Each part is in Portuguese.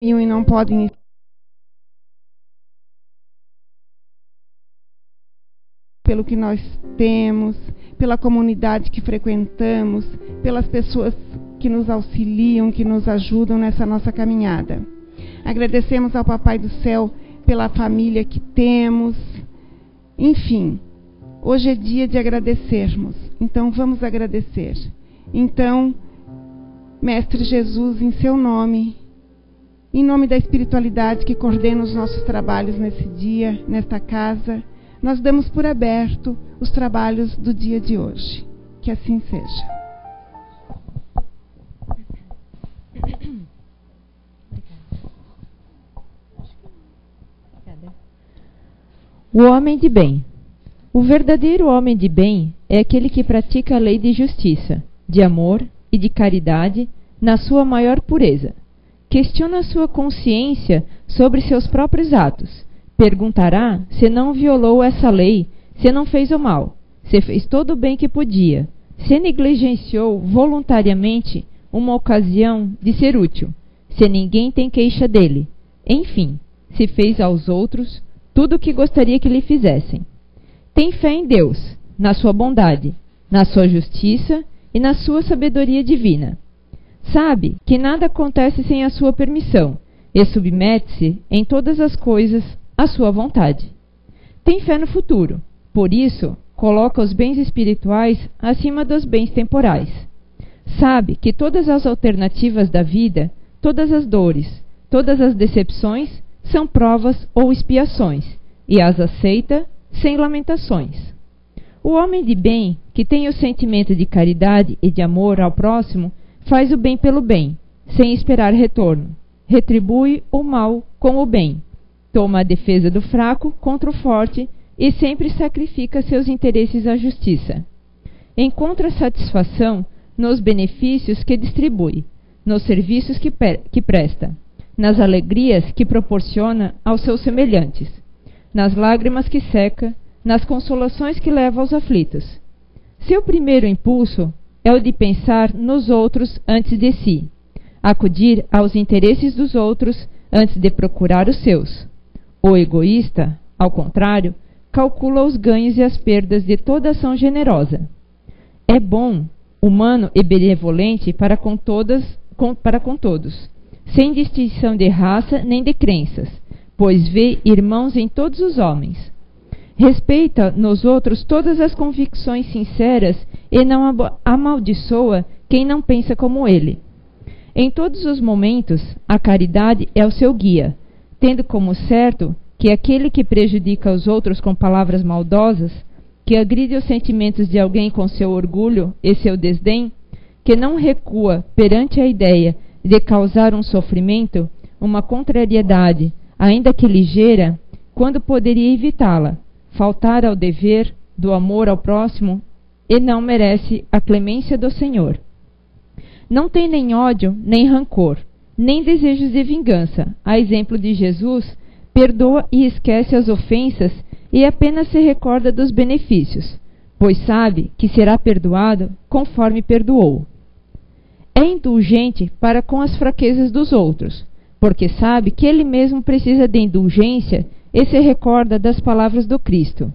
e não podem pelo que nós temos, pela comunidade que frequentamos, pelas pessoas que nos auxiliam, que nos ajudam nessa nossa caminhada. Agradecemos ao Papai do Céu pela família que temos. Enfim, hoje é dia de agradecermos. Então vamos agradecer. Então, Mestre Jesus, em seu nome, em nome da espiritualidade que coordena os nossos trabalhos nesse dia, nesta casa, nós damos por aberto os trabalhos do dia de hoje. Que assim seja. O homem de bem. O verdadeiro homem de bem é aquele que pratica a lei de justiça, de amor e de caridade na sua maior pureza. Questiona sua consciência sobre seus próprios atos. Perguntará se não violou essa lei, se não fez o mal, se fez todo o bem que podia, se negligenciou voluntariamente uma ocasião de ser útil, se ninguém tem queixa dele, enfim, se fez aos outros tudo o que gostaria que lhe fizessem. Tem fé em Deus, na sua bondade, na sua justiça e na sua sabedoria divina. Sabe que nada acontece sem a sua permissão e submete-se em todas as coisas à sua vontade. Tem fé no futuro, por isso coloca os bens espirituais acima dos bens temporais. Sabe que todas as alternativas da vida, todas as dores, todas as decepções são provas ou expiações, e as aceita sem lamentações. O homem de bem, que tem o sentimento de caridade e de amor ao próximo, faz o bem pelo bem, sem esperar retorno. Retribui o mal com o bem. Toma a defesa do fraco contra o forte e sempre sacrifica seus interesses à justiça. Encontra satisfação nos benefícios que distribui, nos serviços que presta, nas alegrias que proporciona aos seus semelhantes, nas lágrimas que seca, nas consolações que leva aos aflitos. Seu primeiro impulso é o de pensar nos outros antes de si, acudir aos interesses dos outros antes de procurar os seus. O egoísta, ao contrário, calcula os ganhos e as perdas de toda ação generosa. É bom, humano e benevolente para com todos, sem distinção de raça nem de crenças, pois vê irmãos em todos os homens. Respeita nos outros todas as convicções sinceras e não amaldiçoa quem não pensa como ele. Em todos os momentos, a caridade é o seu guia, tendo como certo que aquele que prejudica os outros com palavras maldosas, que agride os sentimentos de alguém com seu orgulho e seu desdém, que não recua perante a ideia de causar um sofrimento, uma contrariedade, ainda que ligeira, quando poderia evitá-la, faltar ao dever do amor ao próximo e não merece a clemência do Senhor. Não tem nem ódio, nem rancor, nem desejos de vingança. A exemplo de Jesus, perdoa e esquece as ofensas e apenas se recorda dos benefícios, pois sabe que será perdoado conforme perdoou. É indulgente para com as fraquezas dos outros, porque sabe que ele mesmo precisa de indulgência e se recorda das palavras do Cristo,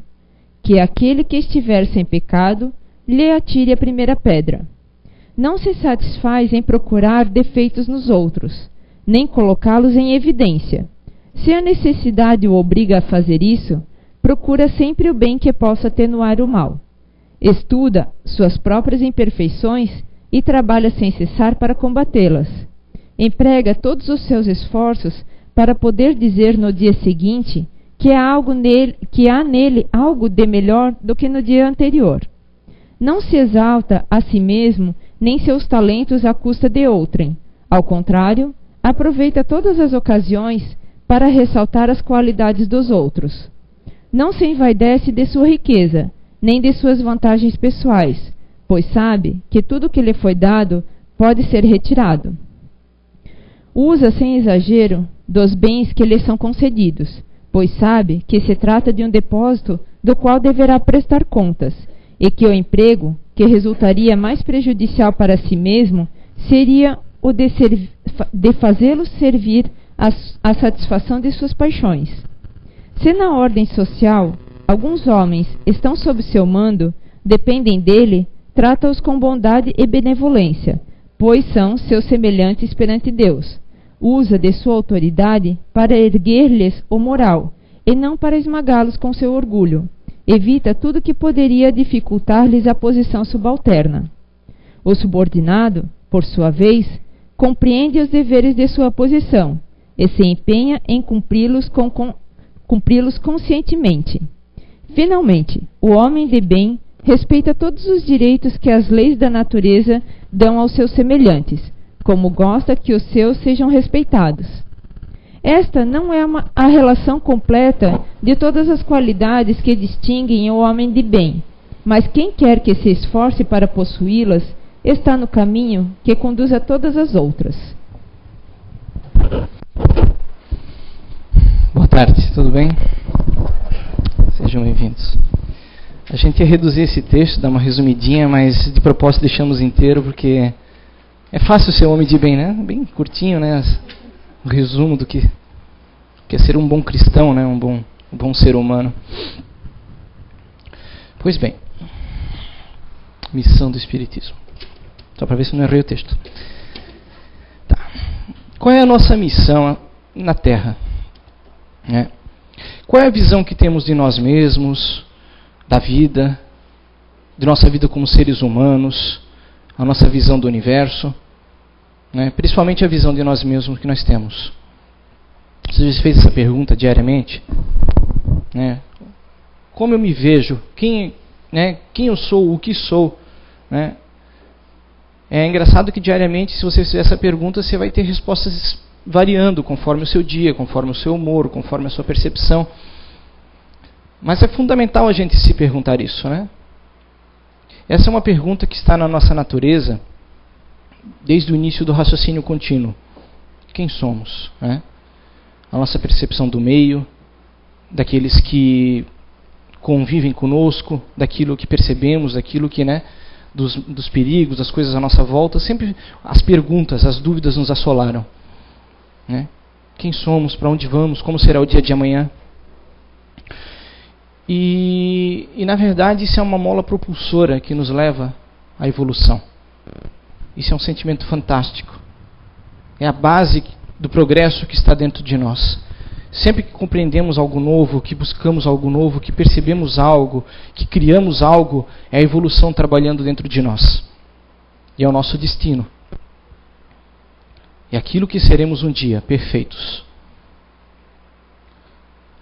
que aquele que estiver sem pecado, lhe atire a primeira pedra. Não se satisfaz em procurar defeitos nos outros, nem colocá-los em evidência. Se a necessidade o obriga a fazer isso, procura sempre o bem que possa atenuar o mal. Estuda suas próprias imperfeições e trabalha sem cessar para combatê-las. Emprega todos os seus esforços para poder dizer no dia seguinte que há nele algo de melhor do que no dia anterior. Não se exalta a si mesmo nem seus talentos à custa de outrem. Ao contrário, aproveita todas as ocasiões para ressaltar as qualidades dos outros. Não se envaidece de sua riqueza, nem de suas vantagens pessoais, pois sabe que tudo que lhe foi dado pode ser retirado. Usa sem exagero dos bens que lhe são concedidos, pois sabe que se trata de um depósito do qual deverá prestar contas, e que o emprego, que resultaria mais prejudicial para si mesmo, seria o de fazê-lo servir a satisfação de suas paixões. Se na ordem social alguns homens estão sob seu mando, dependem dele, trata-os com bondade e benevolência, pois são seus semelhantes perante Deus. Usa de sua autoridade para erguer-lhes o moral, e não para esmagá-los com seu orgulho. Evita tudo que poderia dificultar-lhes a posição subalterna. O subordinado, por sua vez, compreende os deveres de sua posição e se empenha em cumpri-los conscientemente. Finalmente, o homem de bem respeita todos os direitos que as leis da natureza dão aos seus semelhantes, como gosta que os seus sejam respeitados. Esta não é a relação completa de todas as qualidades que distinguem o homem de bem, mas quem quer que se esforce para possuí-las está no caminho que conduz a todas as outras. Boa tarde, tudo bem? Sejam bem-vindos. A gente ia reduzir esse texto, dar uma resumidinha, mas de propósito deixamos inteiro, porque é fácil ser homem de bem, né? Bem curtinho, né? O resumo do que é ser um bom cristão, né? Um bom ser humano. Pois bem, missão do Espiritismo. Só para ver se não errei o texto. Tá. Qual é a nossa missão na Terra? Né? Qual é a visão que temos de nós mesmos, da vida, de nossa vida como seres humanos, a nossa visão do universo, né? Principalmente a visão de nós mesmos que nós temos. Você já fez essa pergunta diariamente? Né? Como eu me vejo? Quem eu sou? O que sou? Né? É engraçado que diariamente, se você fizer essa pergunta, você vai ter respostas variando conforme o seu dia, conforme o seu humor, conforme a sua percepção. Mas é fundamental a gente se perguntar isso, né? Essa é uma pergunta que está na nossa natureza desde o início do raciocínio contínuo. Quem somos? Né? A nossa percepção do meio, daqueles que convivem conosco, daquilo que percebemos, daquilo que, né, dos perigos, das coisas à nossa volta. Sempre as perguntas, as dúvidas nos assolaram. Né? Quem somos? Para onde vamos? Como será o dia de amanhã? E na verdade isso é uma mola propulsora que nos leva à evolução. Isso é um sentimento fantástico. É a base do progresso que está dentro de nós. Sempre que compreendemos algo novo, que buscamos algo novo, que percebemos algo, que criamos algo, é a evolução trabalhando dentro de nós. E é o nosso destino. É aquilo que seremos um dia, perfeitos.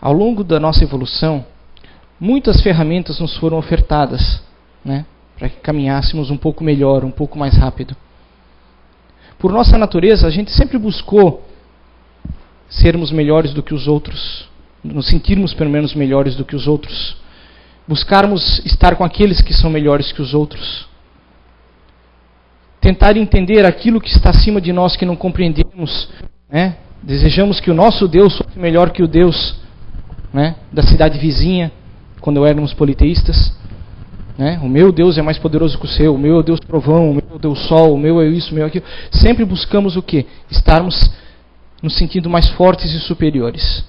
Ao longo da nossa evolução, muitas ferramentas nos foram ofertadas, né, para que caminhássemos um pouco melhor, um pouco mais rápido. Por nossa natureza, a gente sempre buscou sermos melhores do que os outros, nos sentirmos pelo menos melhores do que os outros, buscarmos estar com aqueles que são melhores que os outros, tentar entender aquilo que está acima de nós que não compreendemos, né? Desejamos que o nosso Deus fosse melhor que o Deus, né, da cidade vizinha, quando éramos politeístas. Né? O meu Deus é mais poderoso que o seu, o meu é o Deus trovão, o meu é o Deus sol, o meu é isso, o meu é aquilo. Sempre buscamos o quê? Estarmos nos sentindo mais fortes e superiores.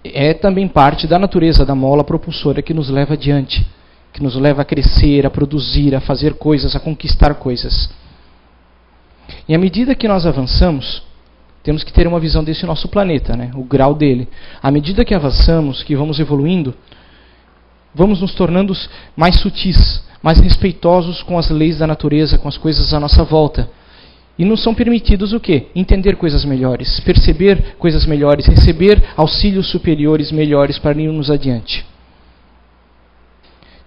É também parte da natureza da mola propulsora que nos leva adiante, que nos leva a crescer, a produzir, a fazer coisas, a conquistar coisas. E à medida que nós avançamos, temos que ter uma visão desse nosso planeta, né? O grau dele. À medida que avançamos, que vamos evoluindo, vamos nos tornando mais sutis, mais respeitosos com as leis da natureza, com as coisas à nossa volta. E nos são permitidos o quê? Entender coisas melhores, perceber coisas melhores, receber auxílios superiores melhores para irmos adiante.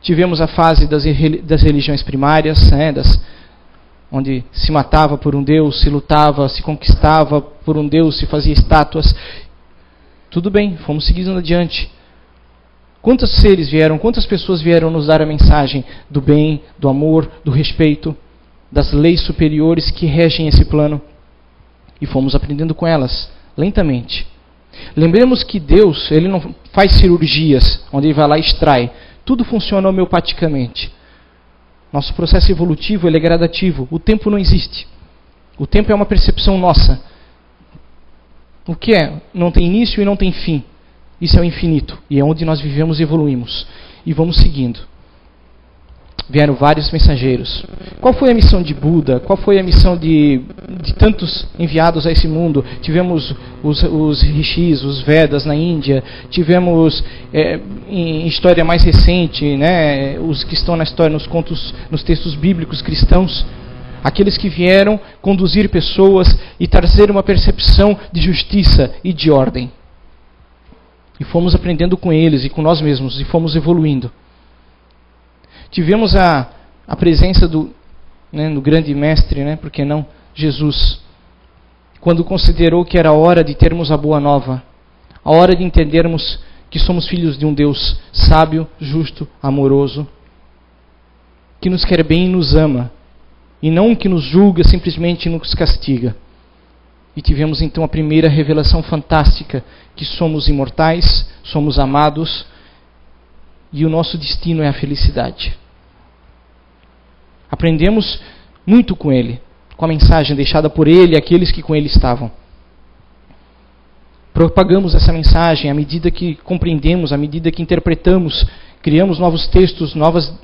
Tivemos a fase das religiões primárias, né, onde se matava por um Deus, se lutava, se conquistava por um Deus, se fazia estátuas. Tudo bem, fomos seguindo adiante. Quantos seres vieram, quantas pessoas vieram nos dar a mensagem do bem, do amor, do respeito, das leis superiores que regem esse plano? E fomos aprendendo com elas, lentamente. Lembremos que Deus, Ele não faz cirurgias, onde Ele vai lá e extrai. Tudo funciona homeopaticamente. Nosso processo evolutivo ele é gradativo. O tempo não existe. O tempo é uma percepção nossa. O que é? Não tem início e não tem fim. Isso é o infinito. E é onde nós vivemos e evoluímos. E vamos seguindo. Vieram vários mensageiros. Qual foi a missão de Buda? Qual foi a missão de tantos enviados a esse mundo? Tivemos os rishis, os Vedas na Índia. Tivemos, em história mais recente, né, os que estão na história, nos contos, nos textos bíblicos cristãos. Aqueles que vieram conduzir pessoas e trazer uma percepção de justiça e de ordem. E fomos aprendendo com eles e com nós mesmos, e fomos evoluindo. Tivemos a presença do grande mestre, né, por que não, Jesus, quando considerou que era hora de termos a boa nova, a hora de entendermos que somos filhos de um Deus sábio, justo, amoroso, que nos quer bem e nos ama, e não que nos julga, simplesmente nos castiga. E tivemos então a primeira revelação fantástica, que somos imortais, somos amados, e o nosso destino é a felicidade. Aprendemos muito com ele, com a mensagem deixada por ele e aqueles que com ele estavam. Propagamos essa mensagem à medida que compreendemos, à medida que interpretamos, criamos novos textos, novas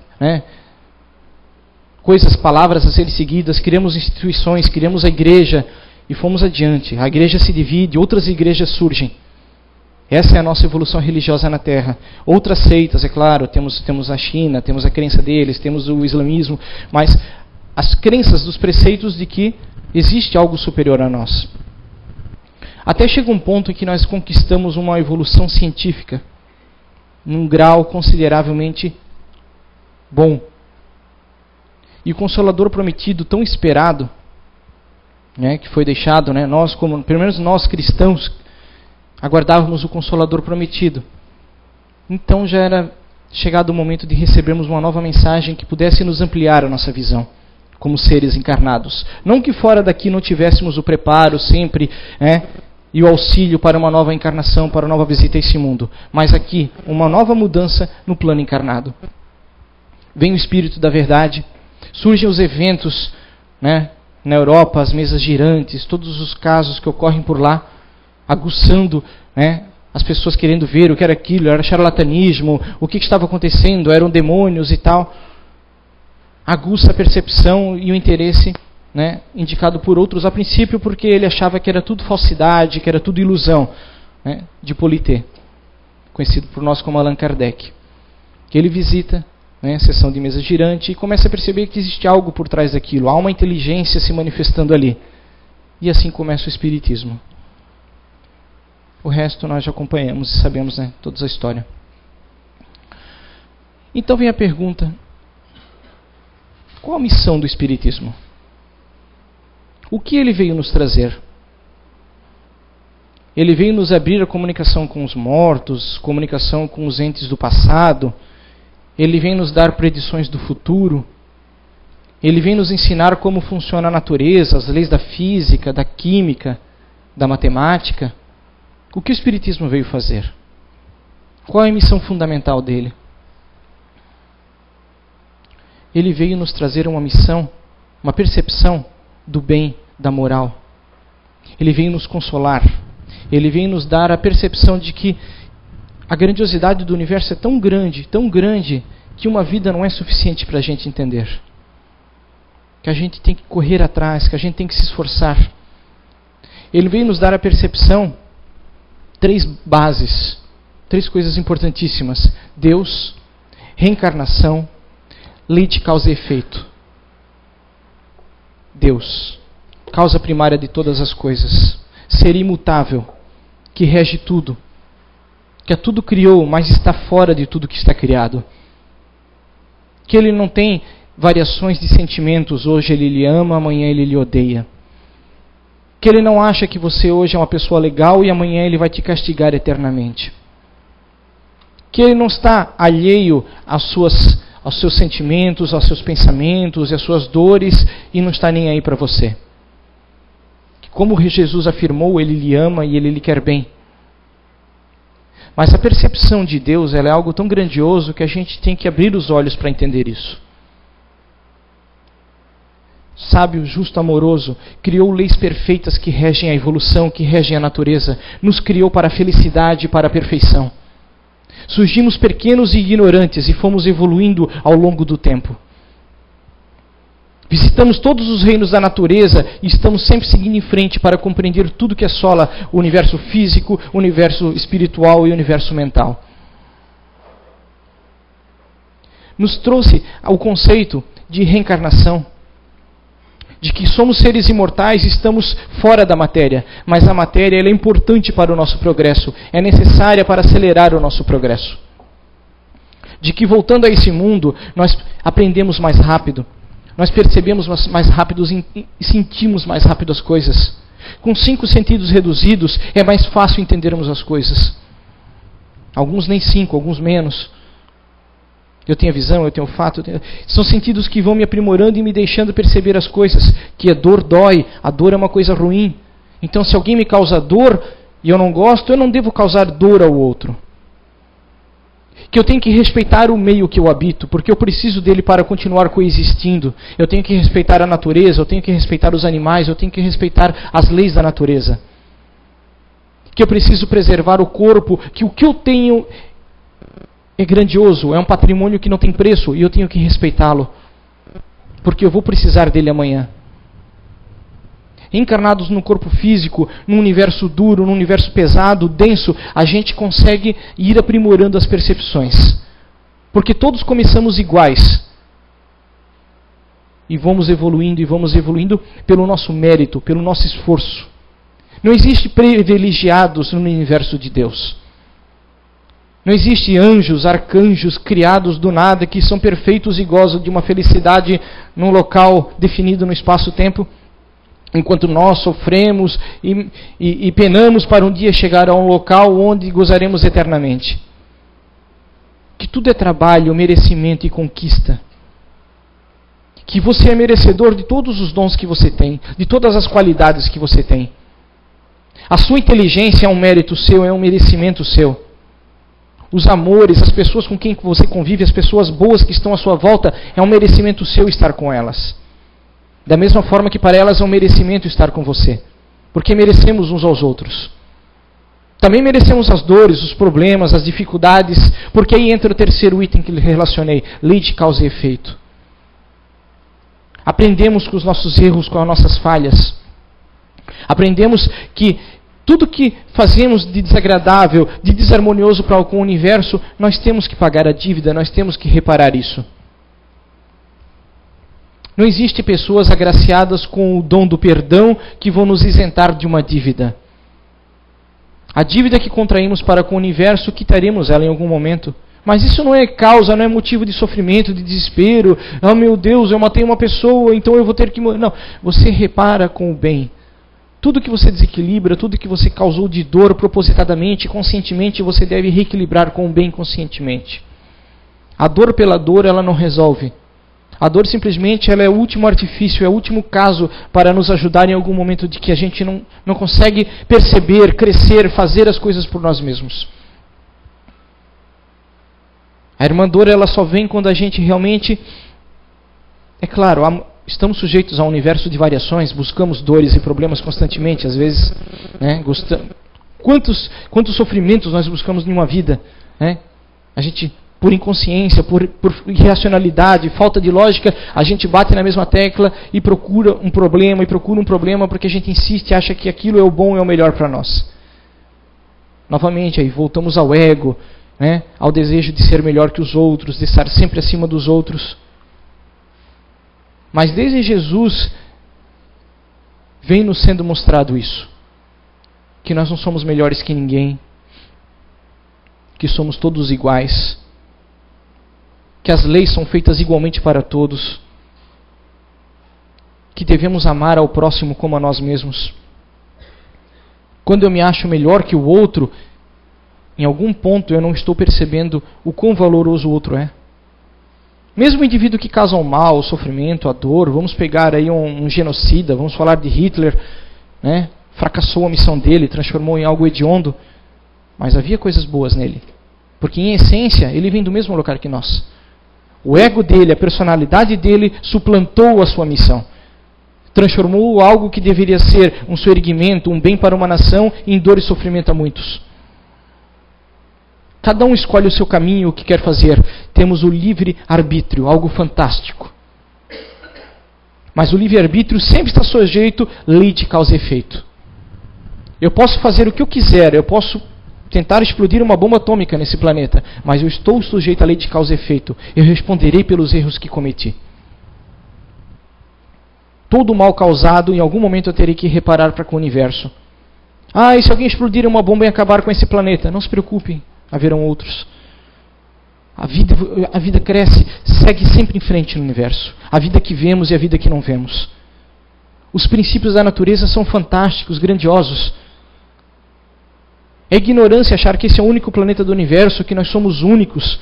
coisas, palavras a serem seguidas, criamos instituições, criamos a igreja e fomos adiante. A igreja se divide, outras igrejas surgem. Essa é a nossa evolução religiosa na Terra. Outras seitas, é claro, temos a China, temos a crença deles, temos o islamismo, mas as crenças dos preceitos de que existe algo superior a nós. Até chega um ponto em que nós conquistamos uma evolução científica, num grau consideravelmente bom. E o Consolador prometido, tão esperado, que foi deixado, nós, como, pelo menos nós cristãos, aguardávamos o Consolador prometido. Então já era chegado o momento de recebermos uma nova mensagem que pudesse nos ampliar a nossa visão como seres encarnados. Não que fora daqui não tivéssemos o preparo sempre, e o auxílio para uma nova encarnação, para uma nova visita a esse mundo, mas aqui uma nova mudança no plano encarnado. Vem o Espírito da Verdade, surgem os eventos, na Europa, as mesas girantes, todos os casos que ocorrem por lá, aguçando as pessoas querendo ver o que era aquilo, era charlatanismo, o que estava acontecendo, eram demônios e tal. Aguça a percepção e o interesse indicado por outros a princípio, porque ele achava que era tudo falsidade, que era tudo ilusão, de Polité, conhecido por nós como Allan Kardec. Que ele visita a sessão de mesa girante e começa a perceber que existe algo por trás daquilo, há uma inteligência se manifestando ali. E assim começa o Espiritismo. O resto nós já acompanhamos e sabemos, toda a história. Então vem a pergunta: qual a missão do Espiritismo? O que ele veio nos trazer? Ele veio nos abrir a comunicação com os mortos, comunicação com os entes do passado. Ele vem nos dar predições do futuro. Ele vem nos ensinar como funciona a natureza, as leis da física, da química, da matemática. O que o Espiritismo veio fazer? Qual é a missão fundamental dele? Ele veio nos trazer uma missão, uma percepção do bem, da moral. Ele veio nos consolar. Ele veio nos dar a percepção de que a grandiosidade do universo é tão grande, que uma vida não é suficiente para a gente entender. Que a gente tem que correr atrás, que a gente tem que se esforçar. Ele veio nos dar a percepção, 3 bases, 3 coisas importantíssimas: Deus, reencarnação, lei de causa e efeito. Deus, causa primária de todas as coisas, ser imutável, que rege tudo, que a tudo criou, mas está fora de tudo que está criado. Que ele não tem variações de sentimentos, hoje ele lhe ama, amanhã ele lhe odeia. Que ele não acha que você hoje é uma pessoa legal e amanhã ele vai te castigar eternamente. Que ele não está alheio aos seus sentimentos, aos seus pensamentos e às suas dores e não está nem aí para você. Como Jesus afirmou, ele lhe ama e ele lhe quer bem. Mas a percepção de Deus ela é algo tão grandioso que a gente tem que abrir os olhos para entender isso. sábio, justo, amoroso, criou leis perfeitas que regem a evolução, que regem a natureza, nos criou para a felicidade e para a perfeição. Surgimos pequenos e ignorantes e fomos evoluindo ao longo do tempo. Visitamos todos os reinos da natureza e estamos sempre seguindo em frente para compreender tudo que assola o universo físico, o universo espiritual e o universo mental. Nos trouxe ao conceito de reencarnação, de que somos seres imortais e estamos fora da matéria, mas a matéria ela é importante para o nosso progresso, é necessária para acelerar o nosso progresso. De que voltando a esse mundo, nós aprendemos mais rápido, nós percebemos mais rápido e sentimos mais rápido as coisas. Com 5 sentidos reduzidos, é mais fácil entendermos as coisas. Alguns nem 5, alguns menos. Eu tenho a visão, eu tenho o fato. São sentidos que vão me aprimorando e me deixando perceber as coisas. Que a dor dói, a dor é uma coisa ruim. Então, se alguém me causa dor e eu não gosto, eu não devo causar dor ao outro. Que eu tenho que respeitar o meio que eu habito, porque eu preciso dele para continuar coexistindo. Eu tenho que respeitar a natureza, eu tenho que respeitar os animais, eu tenho que respeitar as leis da natureza. Que eu preciso preservar o corpo, que o que eu tenho é grandioso, é um patrimônio que não tem preço e eu tenho que respeitá-lo, porque eu vou precisar dele amanhã. Encarnados no corpo físico, num universo duro, num universo pesado, denso, a gente consegue ir aprimorando as percepções, porque todos começamos iguais e vamos evoluindo pelo nosso mérito, pelo nosso esforço. Não existe privilegiados no universo de Deus. Não existe anjos, arcanjos criados do nada que são perfeitos e gozam de uma felicidade num local definido no espaço-tempo, enquanto nós sofremos e penamos para um dia chegar a um local onde gozaremos eternamente. Que tudo é trabalho, merecimento e conquista. Que você é merecedor de todos os dons que você tem, de todas as qualidades que você tem. A sua inteligência é um mérito seu, é um merecimento seu. Os amores, as pessoas com quem você convive, as pessoas boas que estão à sua volta, é um merecimento seu estar com elas. Da mesma forma que para elas é um merecimento estar com você. Porque merecemos uns aos outros. Também merecemos as dores, os problemas, as dificuldades, porque aí entra o terceiro item que lhe relacionei, lei de causa e efeito. Aprendemos com os nossos erros, com as nossas falhas. Aprendemos que tudo que fazemos de desagradável, de desarmonioso para o universo, nós temos que pagar a dívida, nós temos que reparar isso. Não existe pessoas agraciadas com o dom do perdão que vão nos isentar de uma dívida. A dívida que contraímos para com o universo, quitaremos ela em algum momento. Mas isso não é causa, não é motivo de sofrimento, de desespero. Oh meu Deus, eu matei uma pessoa, então eu vou ter que morrer. Não, você repara com o bem. Tudo que você desequilibra, tudo que você causou de dor propositadamente, conscientemente, você deve reequilibrar com o bem conscientemente. A dor pela dor, ela não resolve. A dor simplesmente ela é o último artifício, é o último caso para nos ajudar em algum momento de que a gente não consegue perceber, crescer, fazer as coisas por nós mesmos. A irmã dor ela só vem quando a gente realmente... É claro, estamos sujeitos a um universo de variações, buscamos dores e problemas constantemente, às vezes, né, quantos sofrimentos nós buscamos em uma vida, né? A gente, por inconsciência, por irracionalidade, falta de lógica, a gente bate na mesma tecla e procura um problema porque a gente insiste e acha que aquilo é o bom e é o melhor para nós. Novamente, aí voltamos ao ego, né, ao desejo de ser melhor que os outros, de estar sempre acima dos outros. Mas desde Jesus vem nos sendo mostrado isso. Que nós não somos melhores que ninguém. Que somos todos iguais. Que as leis são feitas igualmente para todos. Que devemos amar ao próximo como a nós mesmos. Quando eu me acho melhor que o outro, em algum ponto eu não estou percebendo o quão valoroso o outro é. Mesmo o indivíduo que causa o mal, o sofrimento, a dor, vamos pegar aí um genocida, vamos falar de Hitler, né? Fracassou a missão dele, transformou em algo hediondo, mas havia coisas boas nele. Porque em essência, ele vem do mesmo lugar que nós. O ego dele, a personalidade dele suplantou a sua missão. Transformou algo que deveria ser um soerguimento, um bem para uma nação, em dor e sofrimento a muitos. Cada um escolhe o seu caminho, o que quer fazer. Temos o livre-arbítrio, algo fantástico. Mas o livre-arbítrio sempre está sujeito à lei de causa e efeito. Eu posso fazer o que eu quiser, eu posso tentar explodir uma bomba atômica nesse planeta, mas eu estou sujeito à lei de causa e efeito. Eu responderei pelos erros que cometi. Todo o mal causado, em algum momento eu terei que reparar para com o universo. E se alguém explodir uma bomba e acabar com esse planeta? Não se preocupem, haverão outros. A vida cresce, segue sempre em frente no universo. A vida que vemos e a vida que não vemos. Os princípios da natureza são fantásticos, grandiosos. É ignorância achar que esse é o único planeta do universo, que nós somos únicos,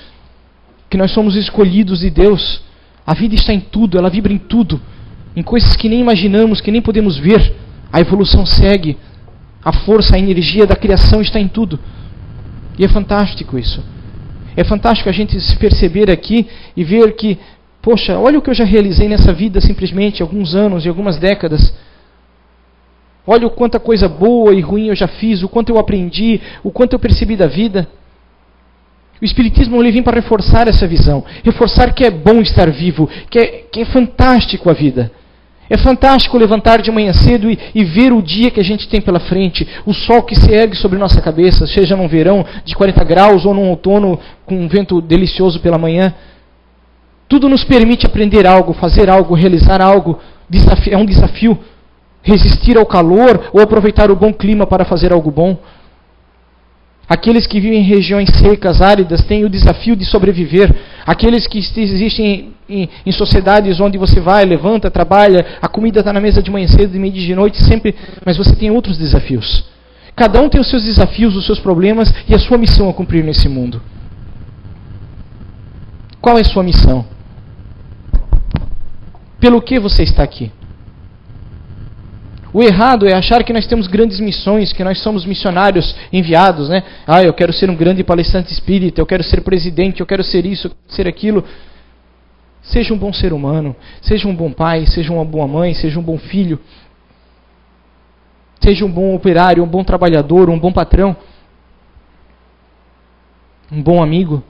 que nós somos escolhidos de Deus. A vida está em tudo, ela vibra em tudo. Em coisas que nem imaginamos, que nem podemos ver. A evolução segue. A força, a energia da criação está em tudo. E é fantástico isso. É fantástico a gente se perceber aqui e ver que, poxa, olha o que eu já realizei nessa vida simplesmente, alguns anos e algumas décadas. Olha o quanta coisa boa e ruim eu já fiz, o quanto eu aprendi, o quanto eu percebi da vida. O Espiritismo ele vem para reforçar essa visão. Reforçar que é bom estar vivo, que é fantástico a vida. É fantástico levantar de manhã cedo e ver o dia que a gente tem pela frente, o sol que se ergue sobre nossa cabeça, seja num verão de 40 graus ou num outono com um vento delicioso pela manhã. Tudo nos permite aprender algo, fazer algo, realizar algo. É um desafio. Resistir ao calor ou aproveitar o bom clima para fazer algo bom. Aqueles que vivem em regiões secas, áridas, têm o desafio de sobreviver. Aqueles que existem em sociedades onde você vai, levanta, trabalha, a comida está na mesa de manhã cedo, de meio de noite, sempre, mas você tem outros desafios. Cada um tem os seus desafios, os seus problemas e a sua missão a cumprir nesse mundo. Qual é a sua missão? Pelo que você está aqui? O errado é achar que nós temos grandes missões, que nós somos missionários enviados, né? Eu quero ser um grande palestrante espírita, eu quero ser presidente, eu quero ser isso, ser aquilo. Seja um bom ser humano, seja um bom pai, seja uma boa mãe, seja um bom filho. Seja um bom operário, um bom trabalhador, um bom patrão. Um bom amigo.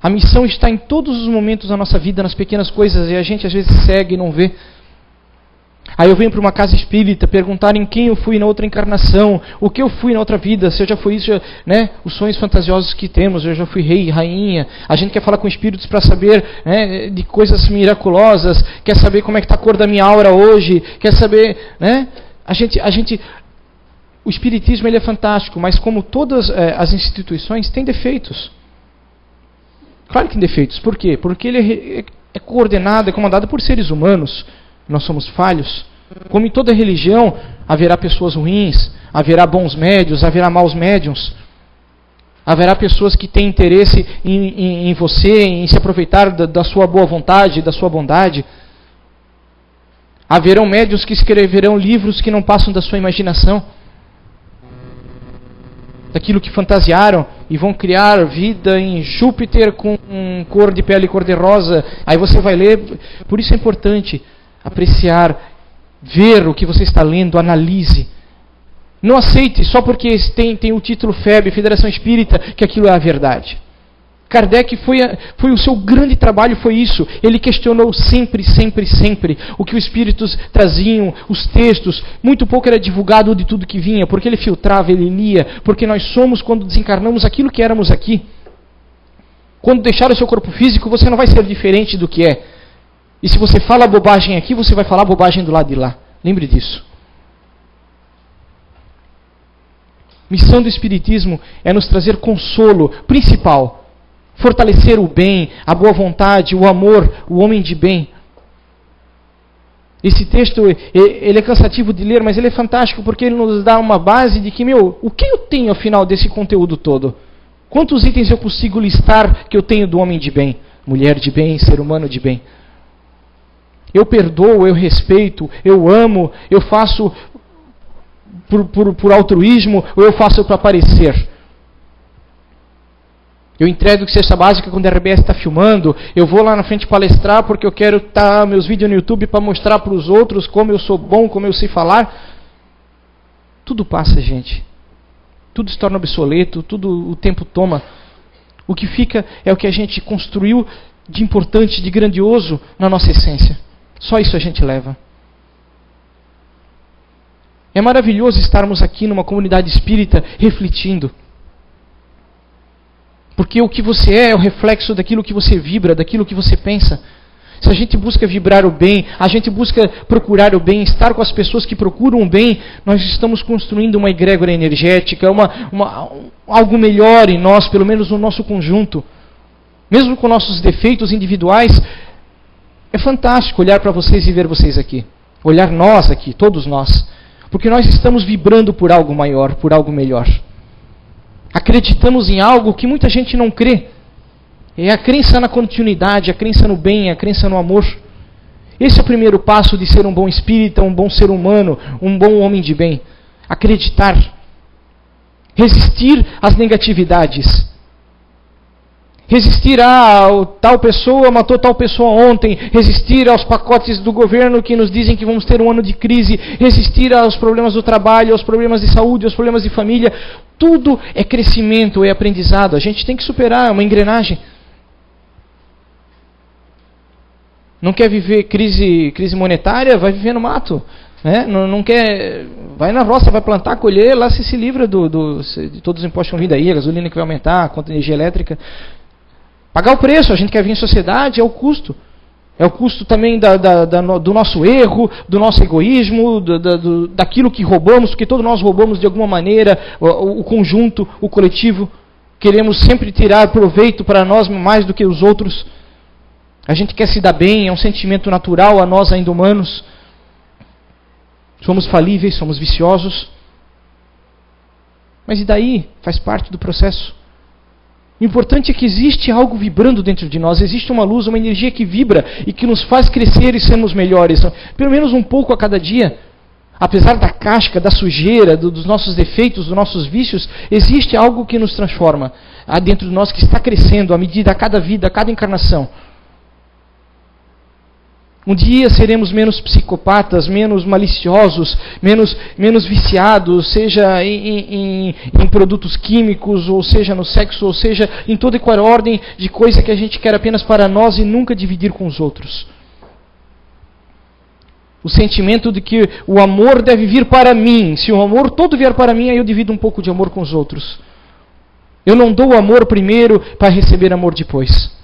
A missão está em todos os momentos da nossa vida, nas pequenas coisas, e a gente às vezes segue e não vê. Aí eu venho para uma casa espírita perguntar em quem eu fui na outra encarnação, o que eu fui na outra vida, se eu já fui isso, né? Os sonhos fantasiosos que temos, eu já fui rei, rainha. A gente quer falar com espíritos para saber, né, de coisas miraculosas, quer saber como é que está a cor da minha aura hoje, quer saber, né? O espiritismo ele é fantástico, mas como todas as instituições, tem defeitos. Claro que tem defeitos. Por quê? Porque ele é coordenado, é comandado por seres humanos. Nós somos falhos. Como em toda religião, haverá pessoas ruins, haverá bons médios, haverá maus médiums. Haverá pessoas que têm interesse em você, em se aproveitar da sua boa vontade, da sua bondade. Haverão médiuns que escreverão livros que não passam da sua imaginação, daquilo que fantasiaram, e vão criar vida em Júpiter com cor de pele cor-de-rosa. Aí você vai ler. Por isso é importante apreciar, ver o que você está lendo, analise. Não aceite só porque tem o título FEB, Federação Espírita, que aquilo é a verdade. Kardec foi o seu grande trabalho, foi isso. Ele questionou sempre o que os espíritos traziam, os textos. Muito pouco era divulgado de tudo que vinha, porque ele filtrava, ele lia, porque nós somos, quando desencarnamos, aquilo que éramos aqui. Quando deixar o seu corpo físico, você não vai ser diferente do que é. E se você fala bobagem aqui, você vai falar bobagem do lado de lá. Lembre disso. Missão do Espiritismo é nos trazer consolo principal. Fortalecer o bem, a boa vontade, o amor, o homem de bem. Esse texto, ele é cansativo de ler, mas ele é fantástico porque ele nos dá uma base de que, o que eu tenho afinal desse conteúdo todo? Quantos itens eu consigo listar que eu tenho do homem de bem? Mulher de bem, ser humano de bem. Eu perdoo, eu respeito, eu amo, eu faço por altruísmo ou eu faço para aparecer? Eu entrego que cesta básica quando a RBS está filmando. Eu vou lá na frente palestrar porque eu quero estar meus vídeos no YouTube para mostrar para os outros como eu sou bom, como eu sei falar. Tudo passa, gente. Tudo se torna obsoleto, tudo o tempo toma. O que fica é o que a gente construiu de importante, de grandioso na nossa essência. Só isso a gente leva. É maravilhoso estarmos aqui numa comunidade espírita refletindo. Porque o que você é o reflexo daquilo que você vibra, daquilo que você pensa. Se a gente busca vibrar o bem, a gente busca procurar o bem, estar com as pessoas que procuram o bem, nós estamos construindo uma egrégora energética, algo melhor em nós, pelo menos no nosso conjunto. Mesmo com nossos defeitos individuais, é fantástico olhar para vocês e ver vocês aqui. Olhar nós aqui, todos nós. Porque nós estamos vibrando por algo maior, por algo melhor. Acreditamos em algo que muita gente não crê. É a crença na continuidade, a crença no bem, a crença no amor. Esse é o primeiro passo de ser um bom espírita, um bom ser humano, um bom homem de bem. Acreditar. Resistir às negatividades. Resistir a tal pessoa matou tal pessoa ontem. Resistir aos pacotes do governo que nos dizem que vamos ter um ano de crise. Resistir aos problemas do trabalho, aos problemas de saúde, aos problemas de família. Tudo é crescimento, é aprendizado. A gente tem que superar, é uma engrenagem. Não quer viver crise monetária? Vai viver no mato. Né? Não quer... Vai na roça, vai plantar, colher, lá se livra de todos os impostos que vão vir daí, a gasolina que vai aumentar, a conta de energia elétrica. Pagar o preço, a gente quer vir em sociedade, é o custo. É o custo também do nosso erro, do nosso egoísmo, daquilo que roubamos, porque todos nós roubamos de alguma maneira, o conjunto, o coletivo. Queremos sempre tirar proveito para nós mais do que os outros. A gente quer se dar bem, é um sentimento natural a nós ainda humanos. Somos falíveis, somos viciosos. Mas e daí? Faz parte do processo. O importante é que existe algo vibrando dentro de nós, existe uma luz, uma energia que vibra e que nos faz crescer e sermos melhores, pelo menos um pouco a cada dia. Apesar da casca, da sujeira, dos nossos defeitos, dos nossos vícios, existe algo que nos transforma dentro de nós, que está crescendo à medida, a cada vida, a cada encarnação. Um dia seremos menos psicopatas, menos maliciosos, menos viciados, seja em produtos químicos, ou seja no sexo, ou seja em toda e qual ordem de coisa que a gente quer apenas para nós e nunca dividir com os outros. O sentimento de que o amor deve vir para mim. Se o amor todo vier para mim, aí eu divido um pouco de amor com os outros. Eu não dou amor primeiro para receber amor depois.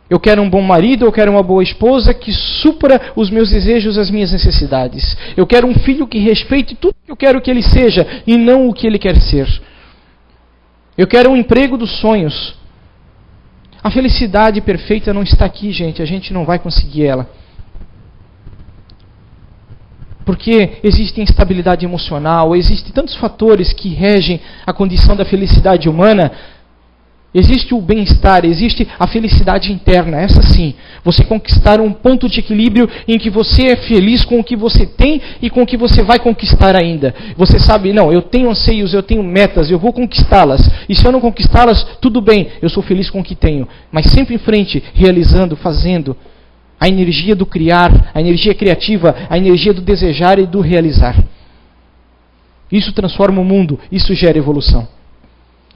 Eu quero um bom marido, eu quero uma boa esposa que supra os meus desejos, as minhas necessidades. Eu quero um filho que respeite tudo que eu quero que ele seja e não o que ele quer ser. Eu quero um emprego dos sonhos. A felicidade perfeita não está aqui, gente. A gente não vai conseguir ela. Porque existe instabilidade emocional, existem tantos fatores que regem a condição da felicidade humana. Existe o bem-estar, existe a felicidade interna, essa sim. Você conquistar um ponto de equilíbrio em que você é feliz com o que você tem e com o que você vai conquistar ainda. Você sabe, não, eu tenho anseios, eu tenho metas, eu vou conquistá-las. E se eu não conquistá-las, tudo bem, eu sou feliz com o que tenho. Mas sempre em frente, realizando, fazendo. A energia do criar, a energia criativa, a energia do desejar e do realizar. Isso transforma o mundo, isso gera evolução.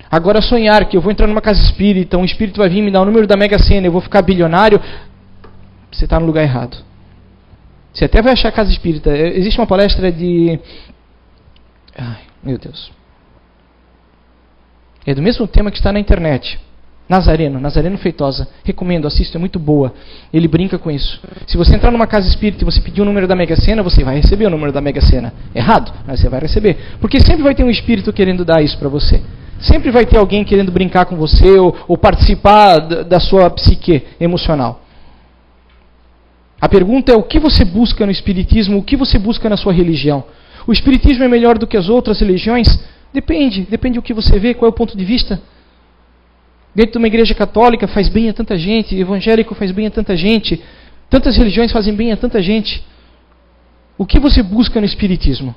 Agora sonhar que eu vou entrar numa casa espírita, um espírito vai vir me dar o número da Mega Sena, eu vou ficar bilionário, você está no lugar errado. Você até vai achar casa espírita. Existe uma palestra de... Ai, meu Deus. É do mesmo tema que está na internet. Nazareno Feitosa. Recomendo, assista, é muito boa. Ele brinca com isso. Se você entrar numa casa espírita e você pedir o número da Mega Sena, você vai receber o número da Mega Sena. Errado, mas você vai receber. Porque sempre vai ter um espírito querendo dar isso para você. Sempre vai ter alguém querendo brincar com você ou participar da sua psique emocional. A pergunta é o que você busca no espiritismo, o que você busca na sua religião. O espiritismo é melhor do que as outras religiões? Depende do que você vê, qual é o ponto de vista. Dentro de uma igreja católica faz bem a tanta gente, evangélico faz bem a tanta gente, tantas religiões fazem bem a tanta gente. O que você busca no espiritismo?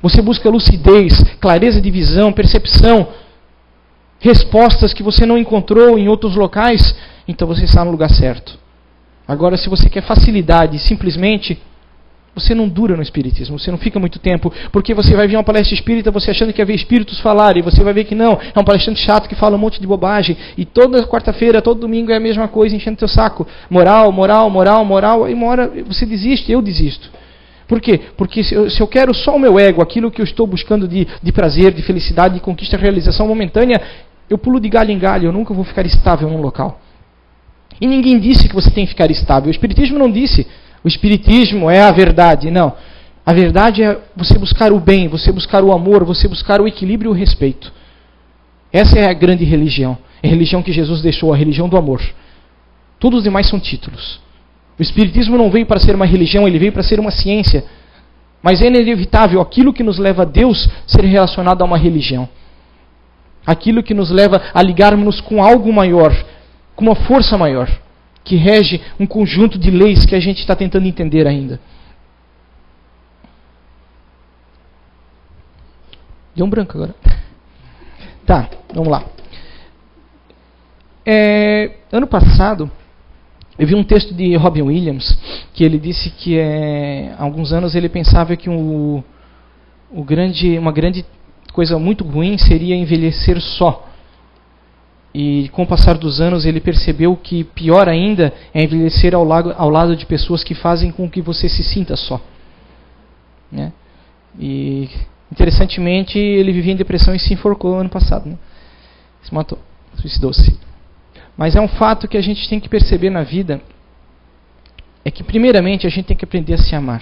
Você busca lucidez, clareza de visão, percepção. respostas que você não encontrou em outros locais, então você está no lugar certo. Agora, se você quer facilidade, simplesmente, você não dura no espiritismo, você não fica muito tempo, porque você vai ver uma palestra espírita, você achando que ia ver espíritos falar, e você vai ver que não, é um palestrante chato que fala um monte de bobagem, e toda quarta-feira, todo domingo é a mesma coisa, enchendo teu saco. Moral, moral, moral, moral, e uma hora você desiste, eu desisto. Por quê? Porque se eu quero só o meu ego, aquilo que eu estou buscando de prazer, de felicidade, de conquista, realização momentânea, eu pulo de galho em galho, eu nunca vou ficar estável num local. E ninguém disse que você tem que ficar estável. O Espiritismo não disse, o Espiritismo é a verdade. Não. A verdade é você buscar o bem, você buscar o amor, você buscar o equilíbrio e o respeito. Essa é a grande religião. É a religião que Jesus deixou, a religião do amor. Todos os demais são títulos. O Espiritismo não veio para ser uma religião, ele veio para ser uma ciência. Mas é inevitável aquilo que nos leva a Deus ser relacionado a uma religião. Aquilo que nos leva a ligarmos com algo maior, com uma força maior, que rege um conjunto de leis que a gente está tentando entender ainda. Deu um branco agora. Tá, vamos lá. Ano passado, eu vi um texto de Robin Williams, que ele disse que há alguns anos ele pensava que uma grande coisa muito ruim seria envelhecer só. E com o passar dos anos ele percebeu que pior ainda é envelhecer ao lado de pessoas que fazem com que você se sinta só. Né? E interessantemente ele vivia em depressão e se enforcou ano passado. Né? Se matou, suicidou-se. Mas é um fato que a gente tem que perceber na vida, é que primeiramente a gente tem que aprender a se amar.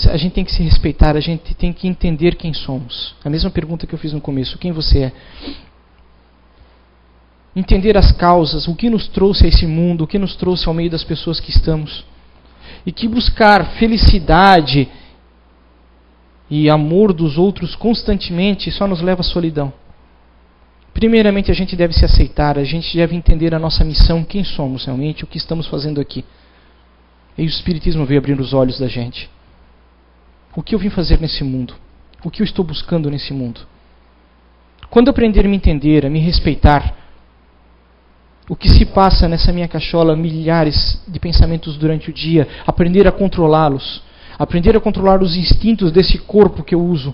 A gente tem que se respeitar, a gente tem que entender quem somos. A mesma pergunta que eu fiz no começo, quem você é? Entender as causas, o que nos trouxe a esse mundo, o que nos trouxe ao meio das pessoas que estamos. E que buscar felicidade e amor dos outros constantemente só nos leva à solidão. Primeiramente a gente deve se aceitar, a gente deve entender a nossa missão, quem somos realmente, o que estamos fazendo aqui. E o Espiritismo veio abrir os olhos da gente. O que eu vim fazer nesse mundo? O que eu estou buscando nesse mundo? Quando eu aprender a me entender, a me respeitar, o que se passa nessa minha cachola, milhares de pensamentos durante o dia, aprender a controlá-los, aprender a controlar os instintos desse corpo que eu uso.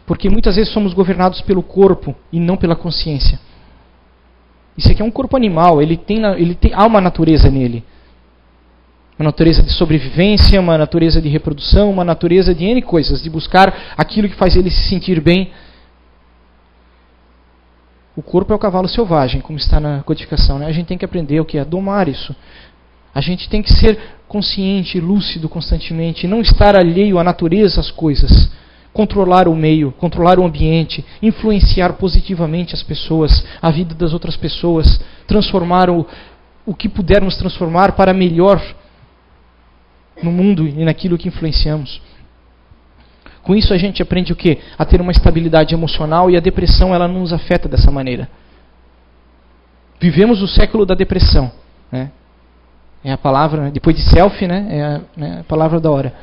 Porque muitas vezes somos governados pelo corpo e não pela consciência. Isso aqui é um corpo animal, há uma natureza nele. Uma natureza de sobrevivência, uma natureza de reprodução, uma natureza de N coisas, de buscar aquilo que faz ele se sentir bem. O corpo é o cavalo selvagem, como está na codificação. Né? A gente tem que aprender o que é domar isso. A gente tem que ser consciente, lúcido constantemente, não estar alheio à natureza, às coisas. Controlar o meio, controlar o ambiente, influenciar positivamente as pessoas, a vida das outras pessoas, transformar o que pudermos transformar para melhor no mundo e naquilo que influenciamos. Com isso a gente aprende o quê? A ter uma estabilidade emocional, e a depressão ela não nos afeta dessa maneira. Vivemos o século da depressão. Né? É a palavra, depois de selfie, né? É a palavra da hora.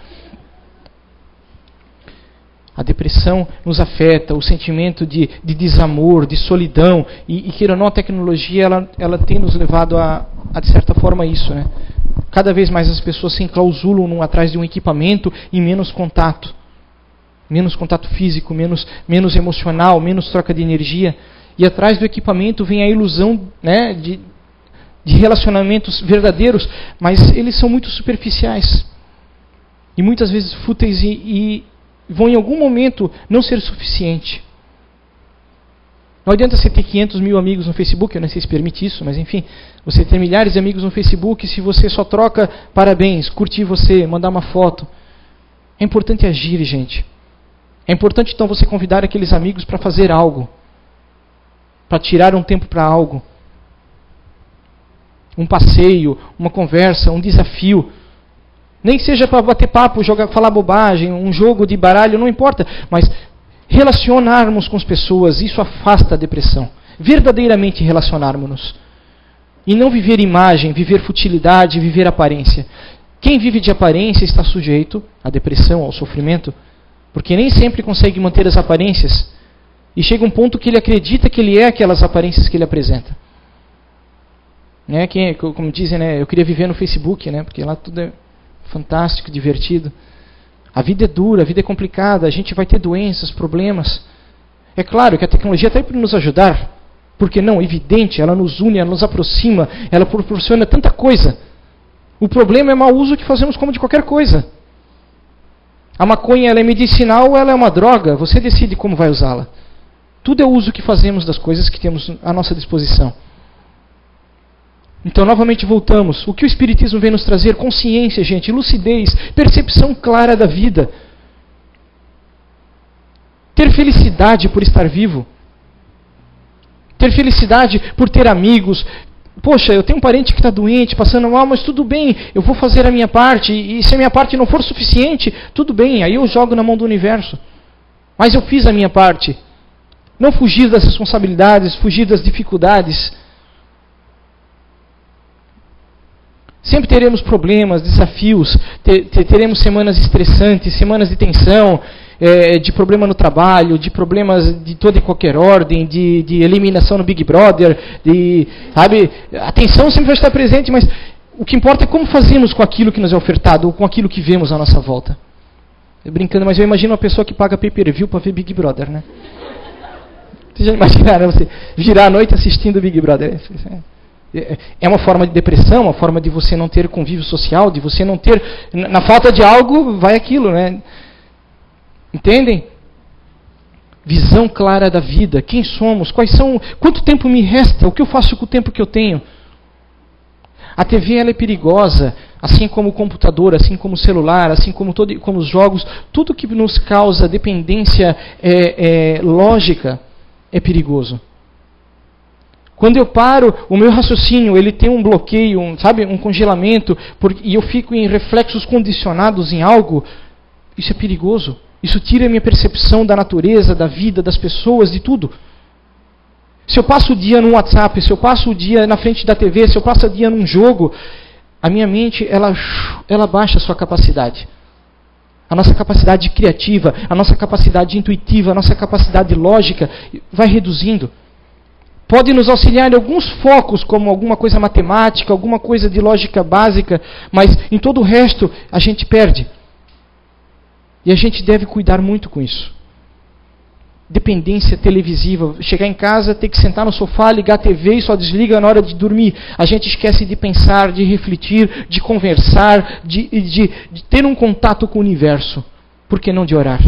A depressão nos afeta, o sentimento de desamor, de solidão, e queira ou não, a tecnologia ela tem nos levado a de certa forma, isso. Né? Cada vez mais as pessoas se enclausulam atrás de um equipamento e menos contato. Menos contato físico, menos emocional, menos troca de energia. E atrás do equipamento vem a ilusão, né, de relacionamentos verdadeiros, mas eles são muito superficiais. E muitas vezes fúteis e vão em algum momento não ser suficiente. Não adianta você ter 500 mil amigos no Facebook, eu não sei se permite isso, mas enfim, você ter milhares de amigos no Facebook se você só troca parabéns, curtir você, mandar uma foto. É importante agir, gente. É importante então você convidar aqueles amigos para fazer algo, para tirar um tempo para algo. Um passeio, uma conversa, um desafio. Nem seja para bater papo, falar bobagem, um jogo de baralho, não importa. Mas relacionarmos com as pessoas, isso afasta a depressão. Verdadeiramente relacionarmos-nos. E não viver imagem, viver futilidade, viver aparência. Quem vive de aparência está sujeito à depressão, ao sofrimento, porque nem sempre consegue manter as aparências. E chega um ponto que ele acredita que ele é aquelas aparências que ele apresenta. Né? Como dizem, né? Eu queria viver no Facebook, né? Porque lá tudo é fantástico, divertido. A vida é dura, a vida é complicada, a gente vai ter doenças, problemas. É claro que a tecnologia está aí para nos ajudar. Porque não, evidente, ela nos une, ela nos aproxima, ela proporciona tanta coisa. O problema é o mau uso que fazemos como de qualquer coisa. A maconha, ela é medicinal ou ela é uma droga? Você decide como vai usá-la. Tudo é o uso que fazemos das coisas que temos à nossa disposição. Então, novamente voltamos. O que o Espiritismo vem nos trazer? Consciência, gente, lucidez, percepção clara da vida. Ter felicidade por estar vivo. Ter felicidade por ter amigos. Poxa, eu tenho um parente que está doente, passando mal, mas tudo bem, eu vou fazer a minha parte. E se a minha parte não for suficiente, tudo bem, aí eu jogo na mão do universo. Mas eu fiz a minha parte. Não fugir das responsabilidades, fugir das dificuldades. Sempre teremos problemas, desafios, teremos semanas estressantes, semanas de tensão, de problema no trabalho, de problemas de toda e qualquer ordem, de eliminação no Big Brother, sabe? A tensão sempre vai estar presente, mas o que importa é como fazemos com aquilo que nos é ofertado, ou com aquilo que vemos à nossa volta. Brincando, mas eu imagino uma pessoa que paga pay-per-view para ver Big Brother, né? Vocês já imaginaram você virar a noite assistindo Big Brother? É uma forma de depressão, uma forma de você não ter convívio social, de você não ter... Na falta de algo, vai aquilo, né? Entendem? Visão clara da vida. Quem somos? Quais são? Quanto tempo me resta? O que eu faço com o tempo que eu tenho? A TV ela é perigosa, assim como o computador, assim como o celular, assim como os jogos. Tudo que nos causa dependência lógica é perigoso. Quando eu paro, o meu raciocínio ele tem um bloqueio, um congelamento, e eu fico em reflexos condicionados em algo, isso é perigoso. Isso tira a minha percepção da natureza, da vida, das pessoas, de tudo. Se eu passo o dia no WhatsApp, se eu passo o dia na frente da TV, se eu passo o dia num jogo, a minha mente ela baixa a sua capacidade. A nossa capacidade criativa, a nossa capacidade intuitiva, a nossa capacidade lógica vai reduzindo. Pode nos auxiliar em alguns focos, como alguma coisa matemática, alguma coisa de lógica básica, mas em todo o resto a gente perde. E a gente deve cuidar muito com isso. Dependência televisiva. Chegar em casa, ter que sentar no sofá, ligar a TV e só desliga na hora de dormir. A gente esquece de pensar, de refletir, de conversar, de ter um contato com o universo. Por que não de orar?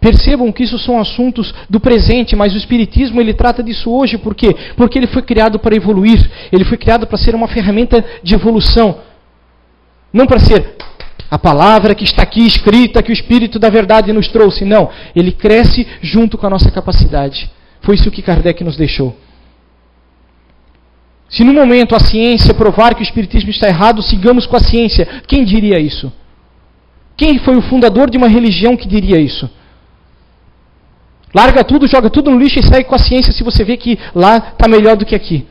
Percebam que isso são assuntos do presente, mas o Espiritismo ele trata disso hoje. Por quê? Porque ele foi criado para evoluir. Ele foi criado para ser uma ferramenta de evolução. Não para ser a palavra que está aqui escrita, que o Espírito da Verdade nos trouxe. Não. Ele cresce junto com a nossa capacidade. Foi isso que Kardec nos deixou. Se no momento a ciência provar que o Espiritismo está errado, sigamos com a ciência. Quem diria isso? Quem foi o fundador de uma religião que diria isso? Larga tudo, joga tudo no lixo e segue com a ciência se você vê que lá está melhor do que aqui.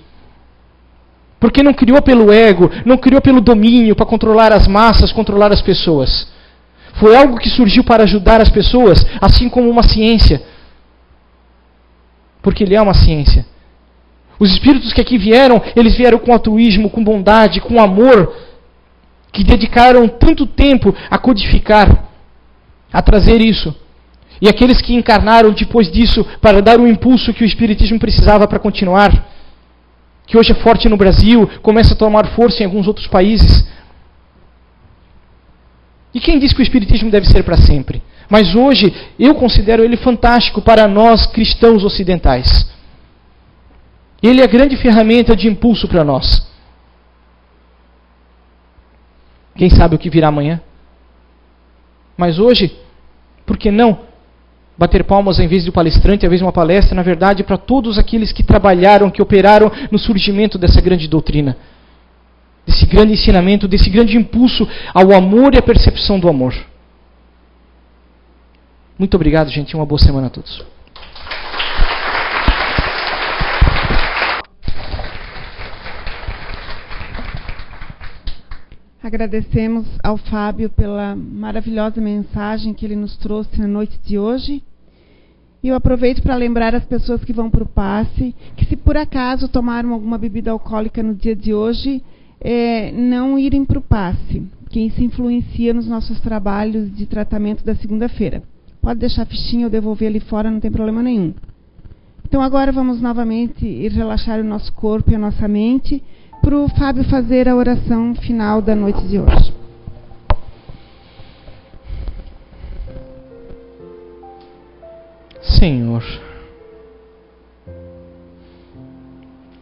Porque não criou pelo ego, não criou pelo domínio, para controlar as massas, controlar as pessoas. Foi algo que surgiu para ajudar as pessoas, assim como uma ciência. Porque ele é uma ciência. Os espíritos que aqui vieram, eles vieram com altruísmo, com bondade, com amor, que dedicaram tanto tempo a codificar, a trazer isso. E aqueles que encarnaram depois disso para dar o impulso que o Espiritismo precisava para continuar, que hoje é forte no Brasil, começa a tomar força em alguns outros países. E quem diz que o Espiritismo deve ser para sempre? Mas hoje eu considero ele fantástico para nós cristãos ocidentais. Ele é a grande ferramenta de impulso para nós. Quem sabe o que virá amanhã? Mas hoje, por que não bater palmas em vez de um palestrante, em vez de uma palestra, na verdade, para todos aqueles que trabalharam, que operaram no surgimento dessa grande doutrina, desse grande ensinamento, desse grande impulso ao amor e à percepção do amor. Muito obrigado, gente. Uma boa semana a todos. Agradecemos ao Fábio pela maravilhosa mensagem que ele nos trouxe na noite de hoje. E eu aproveito para lembrar as pessoas que vão para o passe que, se por acaso tomaram alguma bebida alcoólica no dia de hoje, não irem para o passe, que isso influencia nos nossos trabalhos de tratamento da segunda-feira. Pode deixar a fichinha ou devolver ali fora, não tem problema nenhum. Então agora vamos novamente ir relaxar o nosso corpo e a nossa mente, para o Fábio fazer a oração final da noite de hoje. Senhor,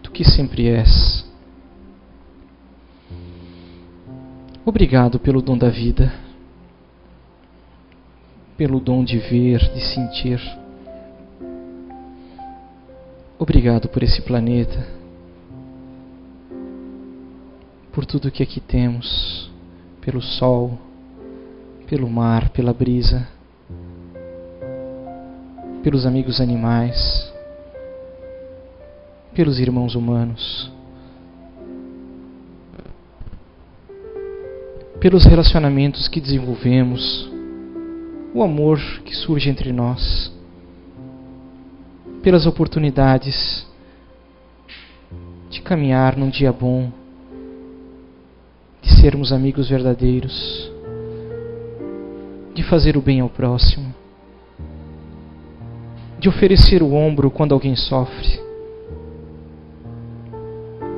Tu que sempre és, obrigado pelo dom da vida, pelo dom de ver, de sentir. Obrigado por esse planeta, por tudo que aqui temos, pelo sol, pelo mar, pela brisa, pelos amigos animais, pelos irmãos humanos, pelos relacionamentos que desenvolvemos, o amor que surge entre nós, pelas oportunidades de caminhar num dia bom, de sermos amigos verdadeiros, de fazer o bem ao próximo, de oferecer o ombro quando alguém sofre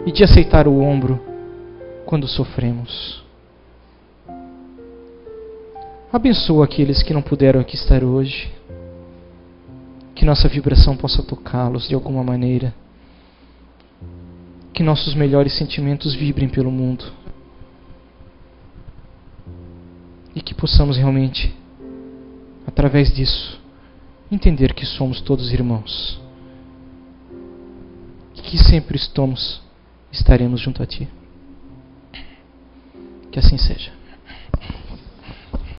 e de aceitar o ombro quando sofremos. Abençoa aqueles que não puderam aqui estar hoje, que nossa vibração possa tocá-los de alguma maneira, que nossos melhores sentimentos vibrem pelo mundo e que possamos realmente, através disso, entender que somos todos irmãos e que sempre estaremos junto a Ti. Que assim seja.